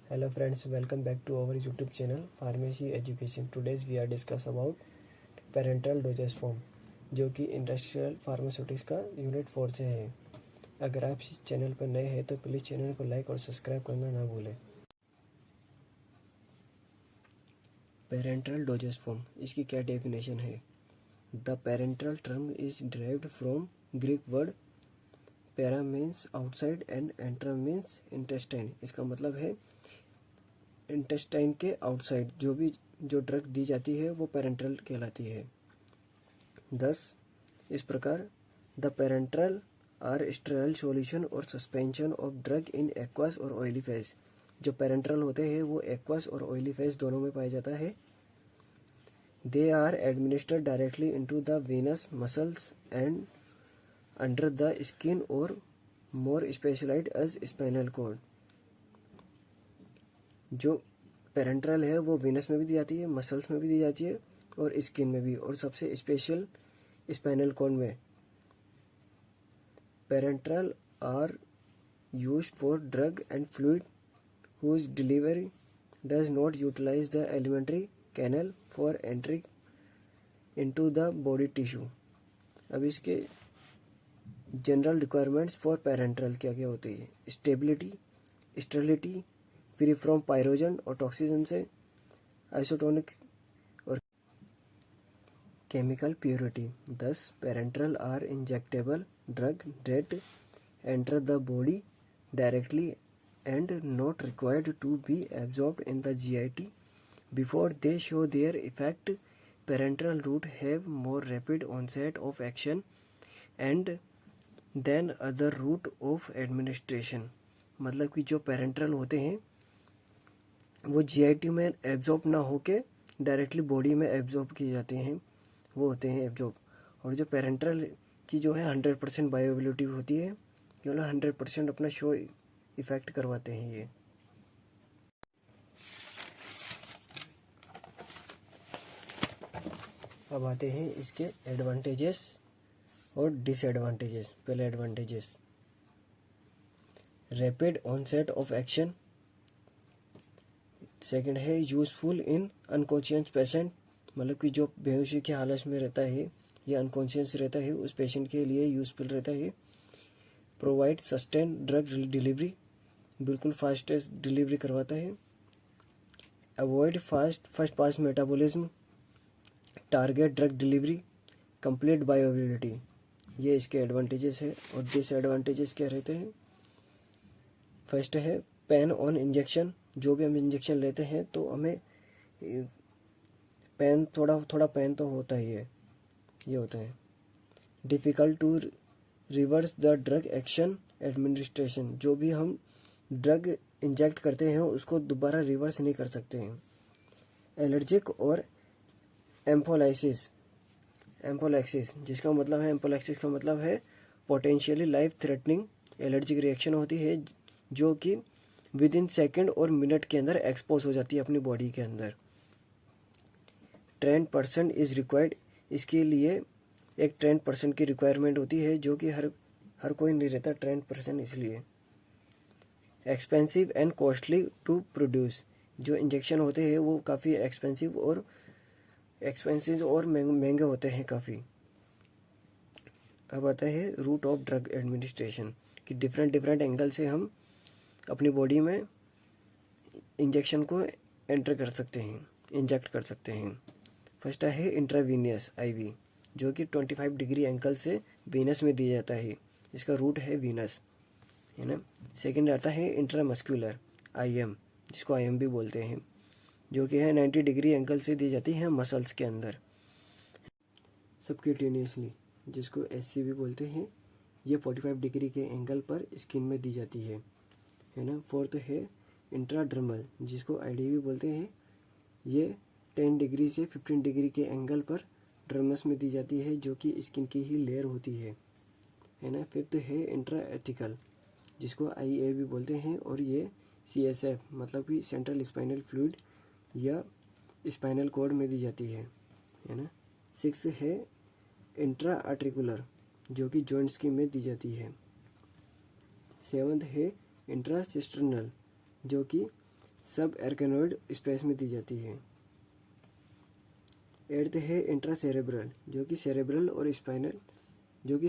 Hello friends, welcome back to our YouTube channel Pharmacy Education. Today's we are discuss about parental doses form जो कि industrial pharmaceutics का unit 4 से है। अगर आप इस चैनल पर नए हैं तो प्लीज़ चैनल को लाइक और सब्सक्राइब करना ना भूलें। पेरेंटल डोजेस फॉर्म, इसकी क्या डेफिनेशन है? The parenteral term is derived from Greek word para means outside and entera means intestine. इसका मतलब है इंटेस्टाइन के आउटसाइड जो ड्रग दी जाती है वो पेरेंटल कहलाती है। थस इस प्रकार the parenteral are sterile solution or suspension of drug in aqueous or oily phase. जो पेरेंटल होते हैं वो एक्वस और ऑयली फेज दोनों में पाया जाता है। They are administered directly into the venous muscles and under the skin और more specialized as spinal cord. जो पेरेंटल है वो वेनस में भी दी जाती है, मसल्स में भी दी जाती है और स्किन में भी, और सबसे स्पेशल स्पाइनल कॉर्ड में। Parenteral are used for drug and fluid whose delivery does not utilize the alimentary canal for entry into the body tissue। अब इसके जनरल रिक्वायरमेंट्स फॉर पेरेंटल क्या क्या होती है? Stability, sterility, free from pyrogen और टॉक्सिजन से, आइसोटोनिक और chemical purity. Thus parenteral are injectable drug that enter the body directly and not required to be absorbed in the GIT before they show their effect. Parenteral route have more rapid onset of action and than other route of administration। मतलब कि जो parenteral होते हैं वो GIT में absorb ना होके directly body में एब्जॉर्ब किए जाते हैं, वो होते हैं एब्जॉर्ब। और जो पेरेंटल की जो है 100% बायोअवेलेबिलिटी होती है, केवल 100% अपना शो इफेक्ट करवाते हैं ये। अब आते हैं इसके एडवांटेजेस और डिसएडवांटेजेस। पहले advantages, rapid onset of action. Second है यूजफुल इन अनकॉन्शियस पेशेंट, मतलब कि जो बेहोशी की हालत में रहता है या अनकॉन्शियस रहता है उस पेशेंट के लिए यूजफुल रहता है। प्रोवाइड सस्टेन ड्रग डिलीवरी, बिल्कुल फास्टेस्ट डिलीवरी करवाता है। Avoid first pass metabolism, target drug delivery, complete bioavailability. ये इसके एडवांटेजेस है। और डिसएडवांटेजेस क्या रहते हैं? फर्स्ट है पेन ऑन इंजेक्शन। जो भी हम इंजेक्शन लेते हैं तो हमें पेन थोड़ा पेन तो होता ही है, ये होता है। Difficult to reverse the drug action administration. जो भी हम ड्रग इंजेक्ट करते हैं उसको दोबारा रिवर्स नहीं कर सकते हैं। एलर्जिक और एम्फोलाइसिस, जिसका मतलब है एम्फोलाइसिस का मतलब है potentially life threatening allergic reaction होती है जो कि विद इन सेकेंड और मिनट के अंदर एक्सपोज हो जाती है अपनी बॉडी के अंदर। 10% इज रिक्वायर्ड, इसके लिए एक 10% की रिक्वायरमेंट होती है जो कि हर कोई नहीं रहता 10%, इसलिए। Expensive and costly to produce, जो इंजेक्शन होते हैं वो काफ़ी एक्सपेंसिव और महंगे होते हैं काफ़ी। अब आता है रूट ऑफ ड्रग एडमिनिस्ट्रेशन, कि डिफरेंट एंगल से हम अपनी बॉडी में इंजेक्शन को एंटर कर सकते हैं, इंजेक्ट कर सकते हैं। फर्स्ट है इंट्रावीनियस IV, जो कि 25 डिग्री एंगल से वीनस में दिया जाता है, इसका रूट है वीनस, है ना। सेकंड आता है इंट्रामस्कुलर IM, जिसको IM भी बोलते हैं, जो कि है 90 डिग्री एंगल से दी जाती है मसल्स के अंदर। सबक्यूटेनियसली, जिसको SC भी बोलते हैं, ये 45 डिग्री के एंगल पर स्किन में दी जाती है ना। फोर्थ है इंट्राडर्मल, जिसको ID भी बोलते हैं, ये 10 डिग्री से 15 डिग्री के एंगल पर ड्रमस में दी जाती है, जो कि स्किन की ही लेयर होती है ना। फिफ्थ है इंट्राएथिकल, जिसको IA भी बोलते हैं, और ये CSF मतलब कि सेंट्रल स्पाइनल फ्लूइड या स्पाइनल कॉर्ड में दी जाती है ना। सिक्स है इंट्रा आर्टिकुलर, जो कि जॉइंट्स की में दी जाती है। सेवंथ है इंट्रासिस्टर्नल, जो कि सब एर्केनोइड स्पेस में दी जाती है। 8th है इंट्रासेरेब्रल, जो कि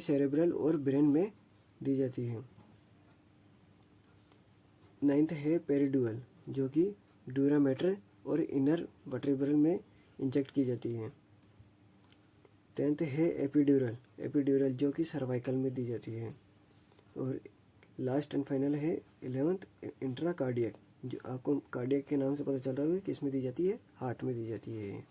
सेरेब्रल और ब्रेन में दी जाती है। 9th है पेरिडुअल, जो कि ड्यूरा मैटर और इनर वर्टेब्रल में इंजेक्ट की जाती है। 10th है एपिड्यूरल जो कि सर्वाइकल में दी जाती है। और लास्ट एंड फाइनल है 11th इंट्राकार्डियक, जो आपको कार्डियक के नाम से पता चल रहा है कि किस में दी जाती है, हार्ट में दी जाती है।